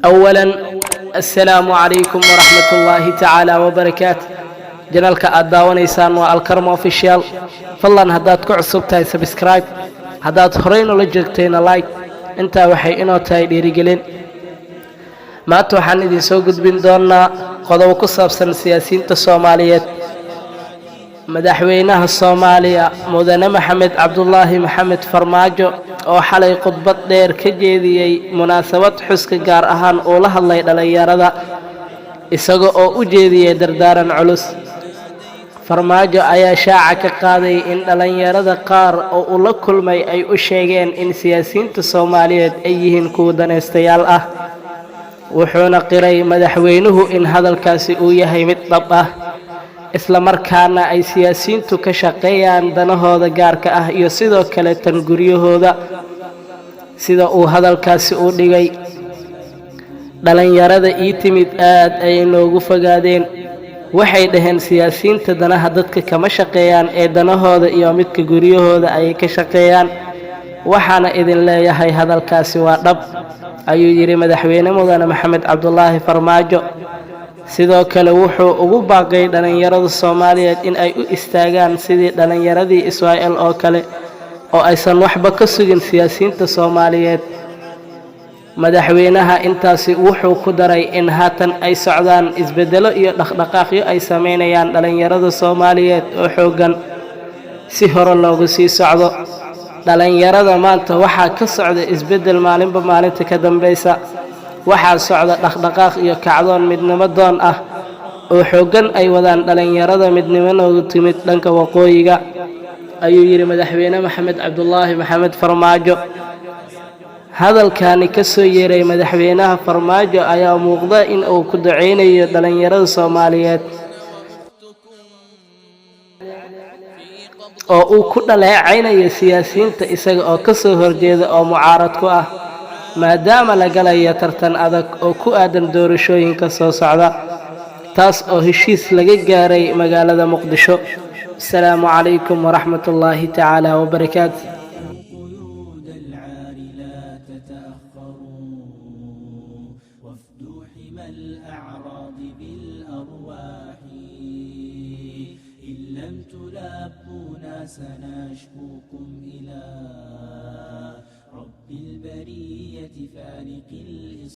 أولا السلام عليكم ورحمة الله تعالى وبركاته. جنالك أداونيسان والكرم أوفيشيال فالله هداد كعصب تاي سبسكرايب هداد هرين ولجلتين لايك انت وحي انو تاي ديريجلين ما توحان idin soo gudbin doonaa qodobo ku saabsan siyaasiyiinta Soomaaliyeed madaxweynaha Soomaaliya mudane Maxamed Cabdullaahi Maxamed Farmaajo oo xalay khudbad dheer ka jeediyay munaasabad xuska gaar ahaan oo la hadlay dhalinyarada isaga oo u jeediyay dardaaran culus Farmaajo ayaa shaaca ka qaaday in dhalinyarada qaar oo uu la kulmay ay u sheegeen in siyaasiyiinta Soomaaliyeed ay yihiin kuwa daneystayaal ah wuxuuna qiray madaxweynuhu in hadalkaasi uu yahay mid dhab ah isla markaana ay siyaasiyiintu ka shaqeeyaan danahooda gaarka ah iyo sidoo kale tan guryahooda sida uu hadalkaasi u dhigay dhalinyarada ii timid aad ay noogu fogaadeen waxay dhaheen siyaasiyiinta danaha dadka kama shaqeeyaan ee danahooda iyo midka guryahooda ay ka shaqeeyaan waxaana idin leeyahay hadalkaasi waa dhab ayuu yiri madaxweyne mudane Maxamed Cabdullaahi Farmaajo sidoo kale wuxuu ugu baaqay dhalinyarada Soomaaliyeed in ay u istaagaan sidii dhalinyaradii Israa'iil oo kale oo aysan waxba ka sugin siyaasiyiinta Soomaaliyeed madaxweynaha intaasi wuxuu ku daray in haatan ay socdaan isbedelo iyo dhaqdhaqaaqyo ay sameynayaan dhalinyarada Soomaaliyeed oo xoogan si hore loogu sii socdo dhalinyarada maanta waxaa ka socda isbedel maalinba maalinta ka dambaysa waxaa socda dhaqdhaqaaq iyo kacdoon midnimo doon ah oo xoogan ay wadaan dhalinyarada midnimadooda timid dhanka waqooyiga ayuu yiri madaxweyne Maxamed Cabdullaahi Maxamed Farmaajo hadalkaani ka soo yeeray madaxweynaha Farmaajo ayaa muuqda in uu ku duceynayo dhalinyarada Soomaaliyeed oo uu ku dhaleecaynayo siyaasiyiinta isaga oo ka soo horjeeda oo mucaarad ku ah maadaama la galayo tartan adag oo ku aadan doorashooyinka soo socda taas oo heshiis laga gaaray magaalada Muqdisho. Assalaamu calaykum waraxmatullaahi tacaala wabarakaatuh. سنشكوكم إلى رب البرية فالق